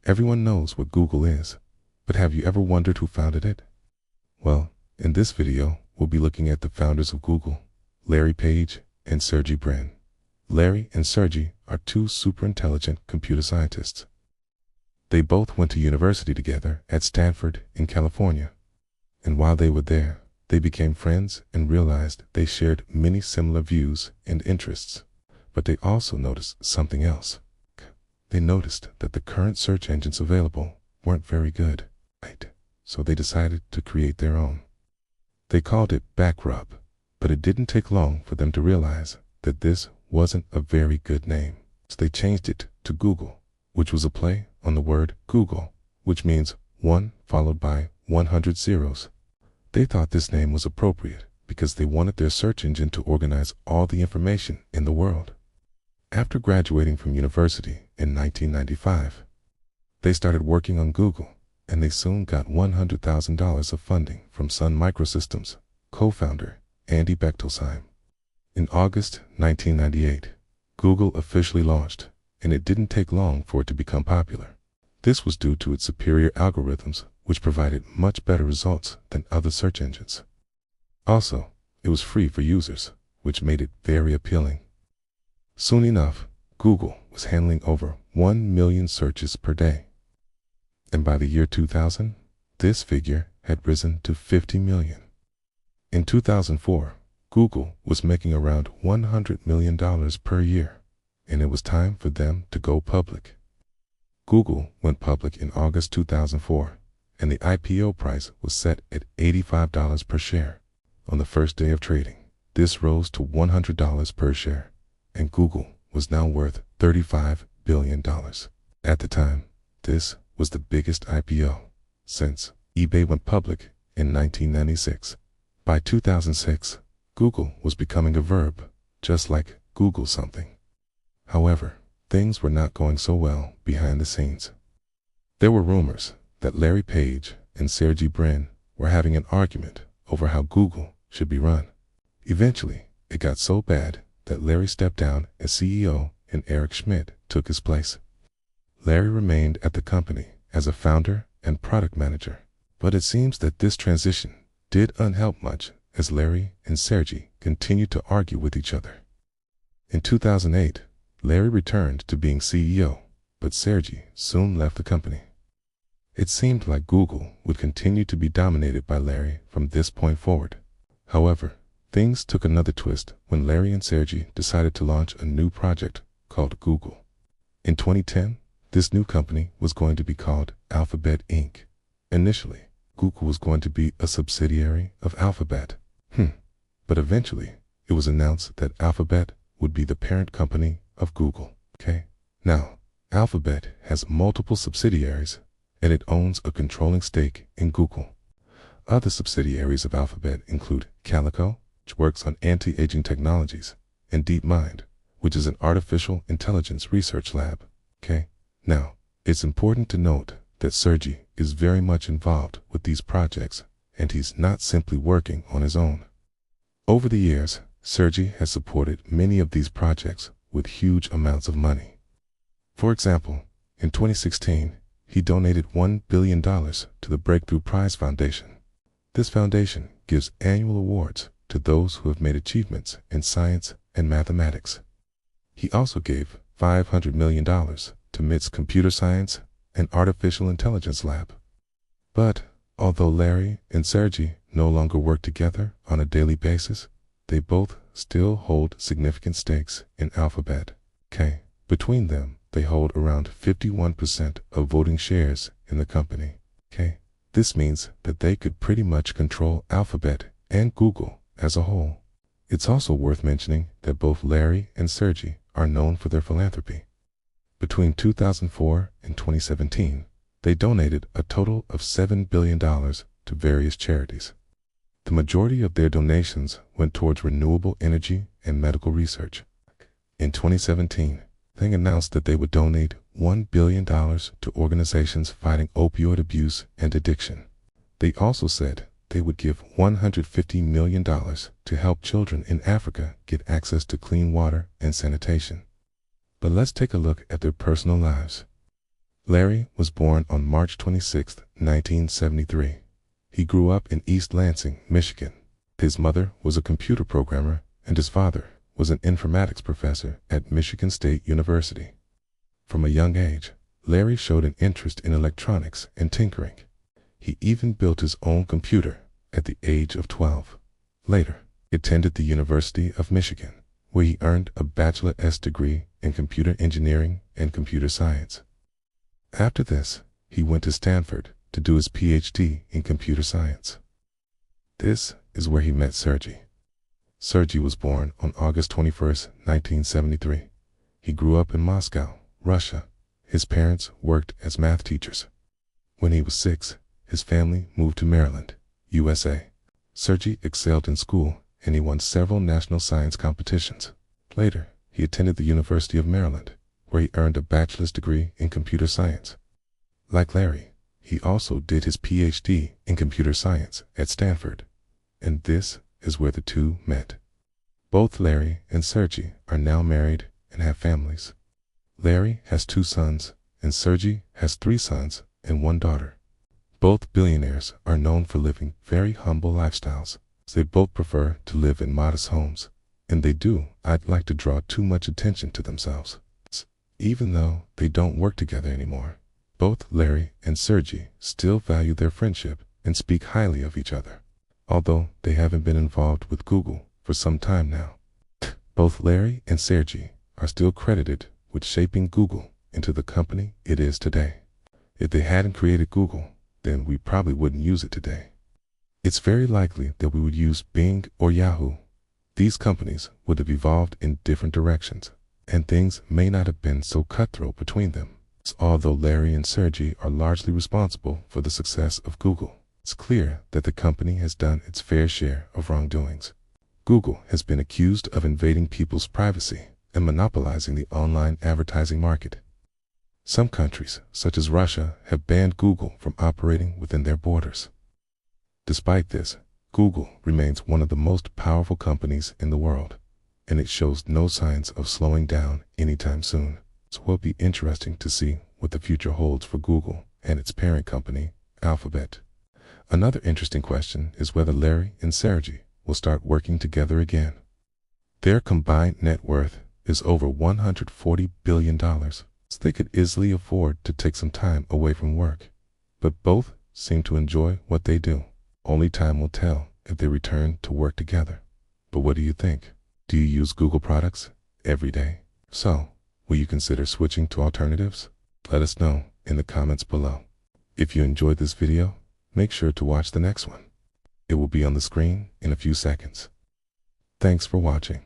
Everyone knows what Google is, but have you ever wondered who founded it? Well, in this video, we'll be looking at the founders of Google, Larry Page and Sergey Brin. Larry and Sergey are two super intelligent computer scientists. They both went to university together at Stanford in California. And while they were there, they became friends and realized they shared many similar views and interests. But they also noticed something else. They noticed that the current search engines available weren't very good, right? So they decided to create their own. They called it Backrub, but it didn't take long for them to realize that this wasn't a very good name. So they changed it to Google, which was a play on the word Google, which means 1 followed by 100 zeros. They thought this name was appropriate because they wanted their search engine to organize all the information in the world. After graduating from university in 1995, they started working on Google, and they soon got $100,000 of funding from Sun Microsystems co-founder Andy Bechtolsheim. In August 1998, Google officially launched, and it didn't take long for it to become popular. This was due to its superior algorithms, which provided much better results than other search engines. Also, it was free for users, which made it very appealing. Soon enough, Google was handling over 1 million searches per day. And by the year 2000, this figure had risen to 50 million. In 2004, Google was making around $100 million per year, and it was time for them to go public. Google went public in August 2004, and the IPO price was set at $85 per share. On the first day of trading, this rose to $100 per share, and Google was now worth $35 billion. At the time, this was the biggest IPO since eBay went public in 1996. By 2006, Google was becoming a verb, just like Google something. However, things were not going so well behind the scenes. There were rumors that Larry Page and Sergey Brin were having an argument over how Google should be run. Eventually, it got so bad that Larry stepped down as CEO and Eric Schmidt took his place. Larry remained at the company as a founder and product manager, but it seems that this transition did unhelp much as Larry and Sergey continued to argue with each other. In 2008, Larry returned to being CEO, but Sergey soon left the company. It seemed like Google would continue to be dominated by Larry from this point forward. However, things took another twist when Larry and Sergey decided to launch a new project called Google. In 2010, this new company was going to be called Alphabet Inc. Initially, Google was going to be a subsidiary of Alphabet. But eventually, it was announced that Alphabet would be the parent company of Google. Now, Alphabet has multiple subsidiaries, and it owns a controlling stake in Google. Other subsidiaries of Alphabet include Calico, which works on anti-aging technologies, and DeepMind, which is an artificial intelligence research lab. Now, it's important to note that Sergey is very much involved with these projects, and he's not simply working on his own. Over the years, Sergey has supported many of these projects with huge amounts of money. For example, in 2016, he donated $1 billion to the Breakthrough Prize Foundation. This foundation gives annual awards to those who have made achievements in science and mathematics. He also gave $500 million to MIT's Computer Science and Artificial Intelligence Lab. But although Larry and Sergey no longer work together on a daily basis, they both still hold significant stakes in Alphabet. Between them, they hold around 51% of voting shares in the company. This means that they could pretty much control Alphabet and Google as a whole. It's also worth mentioning that both Larry and Sergey are known for their philanthropy. Between 2004 and 2017, they donated a total of $7 billion to various charities. The majority of their donations went towards renewable energy and medical research. In 2017, they announced that they would donate $1 billion to organizations fighting opioid abuse and addiction. They also said they would give $150 million to help children in Africa get access to clean water and sanitation. But let's take a look at their personal lives. Larry was born on March 26, 1973. He grew up in East Lansing, Michigan. His mother was a computer programmer and his father was an informatics professor at Michigan State University. From a young age, Larry showed an interest in electronics and tinkering. He even built his own computer at the age of 12. Later, he attended the University of Michigan, where he earned a bachelor's degree in computer engineering and computer science. After this, he went to Stanford to do his PhD in computer science. This is where he met Sergey. Sergey was born on August 21, 1973. He grew up in Moscow, Russia. His parents worked as math teachers. When he was 6, his family moved to Maryland, USA. Sergey excelled in school and he won several national science competitions. Later, he attended the University of Maryland, where he earned a bachelor's degree in computer science. Like Larry, he also did his PhD in computer science at Stanford, and this is where the two met. Both Larry and Sergey are now married and have families. Larry has 2 sons, and Sergey has 3 sons and 1 daughter. Both billionaires are known for living very humble lifestyles. They both prefer to live in modest homes, and they do not like to draw too much attention to themselves. Even though they don't work together anymore, both Larry and Sergey still value their friendship and speak highly of each other, although they haven't been involved with Google for some time now. Both Larry and Sergey are still credited with shaping Google into the company it is today. If they hadn't created Google, then we probably wouldn't use it today. It's very likely that we would use Bing or Yahoo. These companies would have evolved in different directions, and things may not have been so cutthroat between them. Although Larry and Sergey are largely responsible for the success of Google, it's clear that the company has done its fair share of wrongdoings. Google has been accused of invading people's privacy and monopolizing the online advertising market. Some countries, such as Russia, have banned Google from operating within their borders. Despite this, Google remains one of the most powerful companies in the world, and it shows no signs of slowing down anytime soon. So it will be interesting to see what the future holds for Google and its parent company, Alphabet. Another interesting question is whether Larry and Sergey will start working together again. Their combined net worth is over $140 billion, so they could easily afford to take some time away from work. But both seem to enjoy what they do. Only time will tell if they return to work together. But what do you think? Do you use Google products every day? So, will you consider switching to alternatives? Let us know in the comments below. If you enjoyed this video, make sure to watch the next one. It will be on the screen in a few seconds. Thanks for watching.